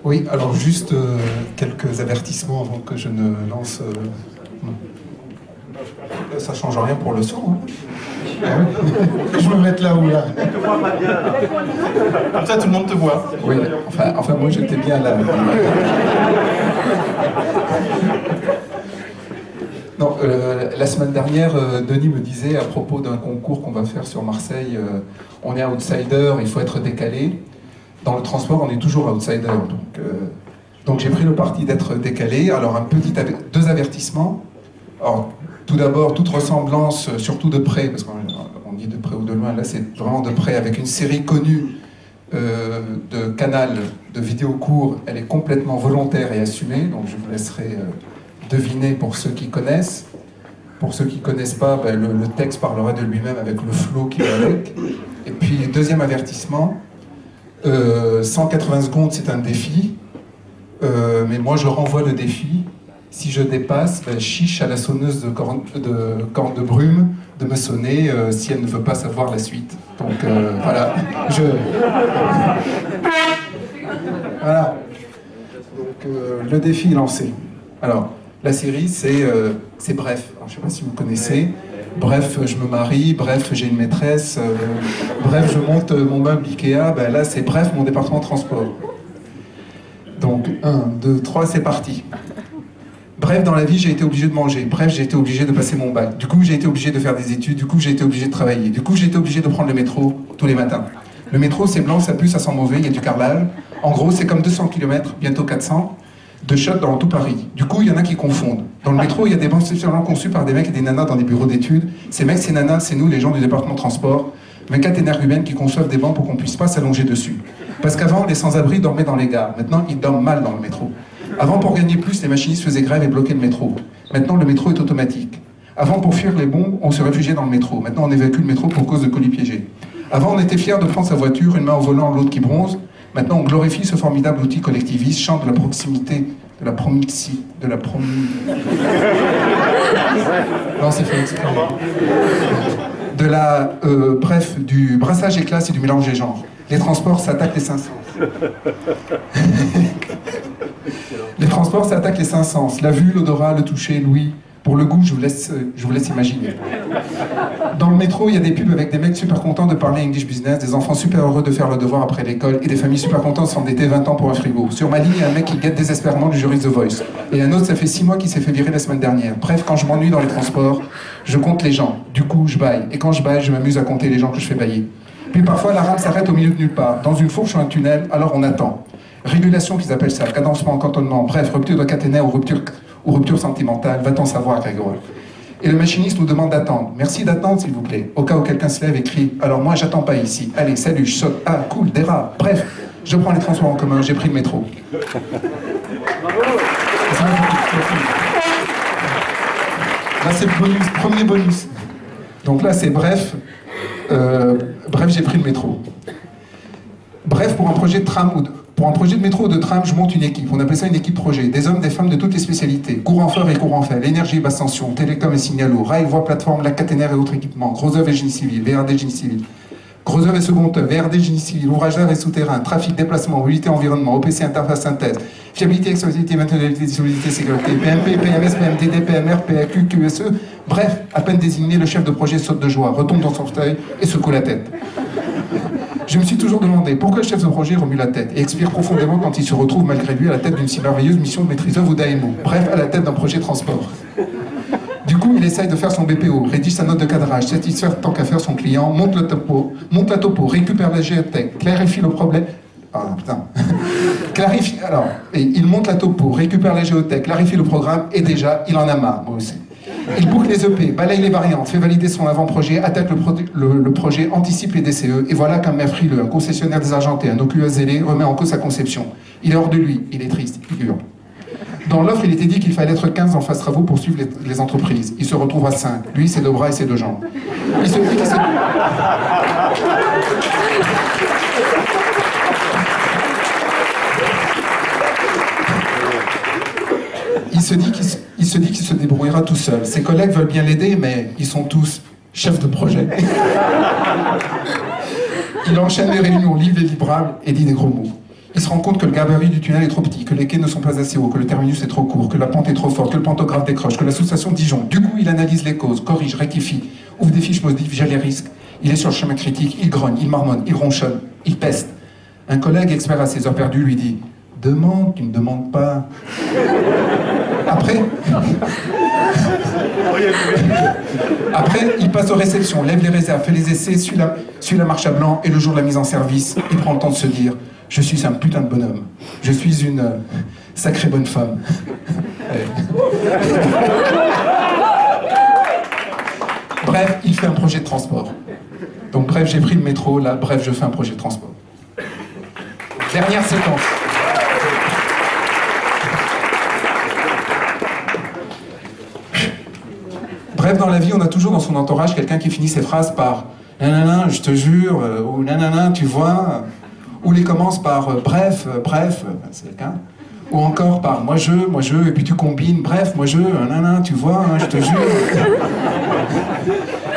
Oui, alors juste quelques avertissements avant que je ne lance... Ça change rien pour le son. Hein. Je me mette là où là. Comme ça, tout le monde te voit. Oui, enfin moi j'étais bien là. Non, la semaine dernière, Denis me disait à propos d'un concours qu'on va faire sur Marseille, on est outsider, il faut être décalé. Dans le transport, on est toujours outsider. Donc j'ai pris le parti d'être décalé. Alors deux avertissements. Alors, tout d'abord, toute ressemblance, surtout de près, parce qu'on dit de près ou de loin, là c'est vraiment de près, avec une série connue de Canal, de vidéos courts, elle est complètement volontaire et assumée, donc je vous laisserai deviner pour ceux qui connaissent. Pour ceux qui ne connaissent pas, ben, le texte parlera de lui-même avec le flow qui va avec. Et puis, deuxième avertissement, 180 secondes c'est un défi, mais moi je renvoie le défi. Si je dépasse, ben, chiche à la sonneuse de corne de brume de me sonner si elle ne veut pas savoir la suite. Donc voilà, voilà. Donc le défi est lancé. Alors, la série c'est Bref. Alors, je ne sais pas si vous connaissez. Bref, je me marie, bref, j'ai une maîtresse, bref, je monte mon meuble Ikea, ben là c'est Bref, mon département de transport. Donc 1, 2, 3, c'est parti. Bref, dans la vie, j'ai été obligé de manger. Bref, j'ai été obligé de passer mon bac. Du coup, j'ai été obligé de faire des études. Du coup, j'ai été obligé de travailler. Du coup, j'ai été obligé de prendre le métro tous les matins. Le métro, c'est blanc, ça pue, ça sent mauvais, il y a du carrelage. En gros, c'est comme 200 km, bientôt 400, de shot dans tout Paris. Du coup, il y en a qui confondent. Dans le métro, il y a des bancs spécialement conçus par des mecs et des nanas dans des bureaux d'études. Ces mecs, ces nanas, c'est nous, les gens du département de transport, 24 énergumènes qui conçoivent des bancs pour qu'on puisse pas s'allonger dessus. Parce qu'avant, les sans-abri dormaient dans les gares. Maintenant, ils dorment mal dans le métro. Avant, pour gagner plus, les machinistes faisaient grève et bloquaient le métro. Maintenant, le métro est automatique. Avant, pour fuir les bombes, on se réfugiait dans le métro. Maintenant, on évacue le métro pour cause de colis piégés. Avant, on était fiers de prendre sa voiture, une main au volant, l'autre qui bronze. Maintenant, on glorifie ce formidable outil collectiviste, chante de la proximité, de la promixie, de la Non, c'est fait exprès. De la... bref, du brassage et classe et du mélange des genres. Les transports, ça attaque les 500. Les transports, ça attaque les 5 sens. La vue, l'odorat, le toucher, l'ouïe. Pour le goût, je vous laisse imaginer. Dans le métro, il y a des pubs avec des mecs super contents de parler English business, des enfants super heureux de faire le devoir après l'école et des familles super contentes de s'endetter 20 ans pour un frigo. Sur ma ligne, il y a un mec qui guette désespérément du jury The Voice. Et un autre, ça fait 6 mois qu'il s'est fait virer la semaine dernière. Bref, quand je m'ennuie dans les transports, je compte les gens. Du coup, je baille. Et quand je baille, je m'amuse à compter les gens que je fais bailler. Puis parfois, la rame s'arrête au milieu de nulle part, dans une fourche ou un tunnel, alors on attend. Régulation qu'ils appellent ça, cadencement, cantonnement, bref, rupture de caténaire ou rupture sentimentale, va-t-on savoir, Grégoire. Et le machiniste nous demande d'attendre. Merci d'attendre, s'il vous plaît. Au cas où quelqu'un se lève et crie « Alors moi, j'attends pas ici. Allez, salut, je saute. Ah, cool, dérape. Bref, je prends les transports en commun, j'ai pris le métro. » Là, c'est le bonus, premier bonus. Donc là, c'est bref. Bref, j'ai pris le métro. Bref, pour un projet de tram pour un projet de métro ou de tram, je monte une équipe. On appelle ça une équipe projet. Des hommes, des femmes de toutes les spécialités. Courant fort et courant faible, énergie, basse tension, télécom et signalo, rail, voie, plateforme, lac caténaire et autres équipements, gros œuvre et génie civil, VRD génie civil. Gros œuvre et second œuvre, VRD génie civil, ouvrage d'art et souterrain, trafic, déplacement, mobilité, environnement, OPC, interface, synthèse, fiabilité, accessibilité, maintenabilité, disponibilité, sécurité, PMP, PMS, PMTD, PMR, PAQ, QSE. Bref, à peine désigné, le chef de projet saute de joie, retombe dans son fauteuil et secoue la tête. Je me suis toujours demandé pourquoi le chef de projet remue la tête et expire profondément quand il se retrouve malgré lui à la tête d'une si merveilleuse mission de maîtrise œuvre ou d'AMO, bref, à la tête d'un projet transport. Du coup, il essaye de faire son BPO, rédige sa note de cadrage, satisfaire tant qu'à faire son client, monte la topo, récupère la géotech, clarifie le problème... Ah putain. Clarifie... Alors, et il monte la topo, récupère la géotech, clarifie le programme, et déjà, il en a marre, moi aussi. Il boucle les EP, balaye les variantes, fait valider son avant-projet, attaque le projet, anticipe les DCE, et voilà qu'un maire frileux, un concessionnaire désargenté, un OQE zélé, remet en cause sa conception. Il est hors de lui, il est triste, il hurle. Dans l'offre, il était dit qu'il fallait être 15 en phase travaux pour suivre les entreprises. Il se retrouve à 5. Lui, c'est 2 bras et ses 2 jambes. Il se dit qu'il il se dit qu'il se débrouillera tout seul. Ses collègues veulent bien l'aider, mais ils sont tous chefs de projet. Il enchaîne les réunions, livre les livrables et dit des gros mots. Il se rend compte que le gabarit du tunnel est trop petit, que les quais ne sont pas assez hauts, que le terminus est trop court, que la pente est trop forte, que le pantographe décroche, que la sous-station Dijon. Du coup, il analyse les causes, corrige, rectifie, ouvre des fiches modifs, gère les risques. Il est sur le chemin critique, il grogne, il marmonne, il ronchonne, il peste. Un collègue expert à ses heures perdues lui dit « Demande, tu ne demandes pas. » Après, il passe aux réceptions, lève les réserves, fait les essais, suit la marche à blanc, et le jour de la mise en service, il prend le temps de se dire « Je suis un putain de bonhomme. Je suis une sacrée bonne femme. » Bref, il fait un projet de transport. Donc bref, j'ai pris le métro, là, bref, je fais un projet de transport. Dernière séquence. Bref, dans la vie, on a toujours dans son entourage quelqu'un qui finit ses phrases par « nanana, je te jure » ou « nanana, tu vois » ou les commence par « bref, c'est le cas » ou encore par « moi je » et puis tu combines « bref, moi je, nanana, tu vois, je te jure ».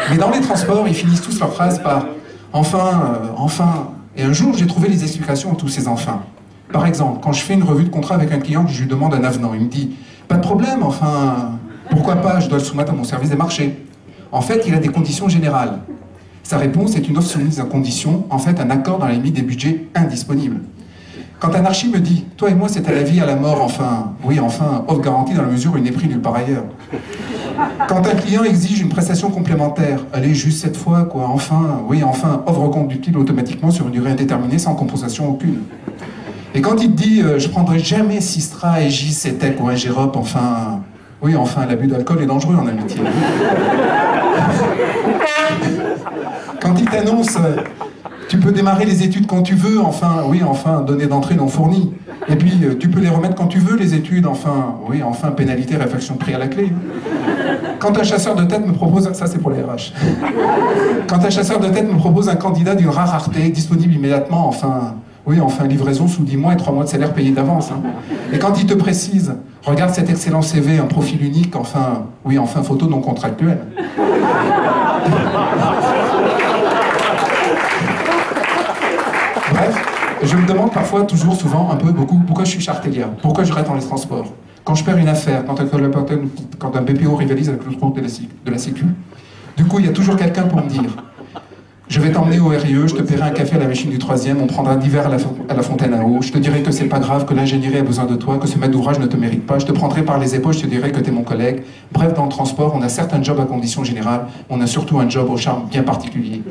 Mais dans les transports, ils finissent tous leurs phrases par « enfin ». Et un jour, j'ai trouvé les explications à tous ces « enfin ». Par exemple, quand je fais une revue de contrat avec un client, je lui demande un avenant, il me dit « pas de problème, enfin, pourquoi pas, je dois le soumettre à mon service des marchés ». En fait, il a des conditions générales. Sa réponse est une offre soumise à condition, en fait un accord dans la limite des budgets indisponibles. Quand un archi me dit « toi et moi c'est à la vie, à la mort, enfin, oui, enfin, offre garantie dans la mesure où il n'est pris nulle part ailleurs ». Quand un client exige une prestation complémentaire, allez, juste cette fois, quoi, enfin, oui, enfin, offre reconductible automatiquement sur une durée indéterminée sans compensation aucune. Et quand il te dit je prendrai jamais Sistra, Aegis, Cetec ou un Gérop, enfin, oui, enfin, l'abus d'alcool est dangereux en amitié. Quand il t'annonce tu peux démarrer les études quand tu veux, enfin, oui, enfin, données d'entrée non fournies. Et puis, tu peux les remettre quand tu veux, les études, enfin, oui, enfin, pénalité, réfaction de prix à la clé. Quand un chasseur de tête me propose, ça c'est pour les RH. Quand un chasseur de tête me propose un candidat d'une rare rareté, disponible immédiatement, enfin, oui, enfin, livraison sous 10 mois et 3 mois de salaire payé d'avance. Hein. Et quand il te précise, regarde cet excellent CV, un profil unique, enfin, oui, enfin, photo non contractuelle. Bref, je me demande parfois, toujours, souvent, un peu, beaucoup, pourquoi je suis chartélien, pourquoi je reste dans les transports. Quand je perds une affaire, quand un BPO rivalise avec le groupe de la Sécu, du coup, il y a toujours quelqu'un pour me dire je vais t'emmener au RIE, je te paierai un café à la machine du 3e, on prendra d'hiver à la fontaine à eau, je te dirai que c'est pas grave, que l'ingénierie a besoin de toi, que ce maître d'ouvrage ne te mérite pas, je te prendrai par les épaules, je te dirai que t'es mon collègue. Bref, dans le transport, on a certes un job à condition générale, on a surtout un job au charme bien particulier.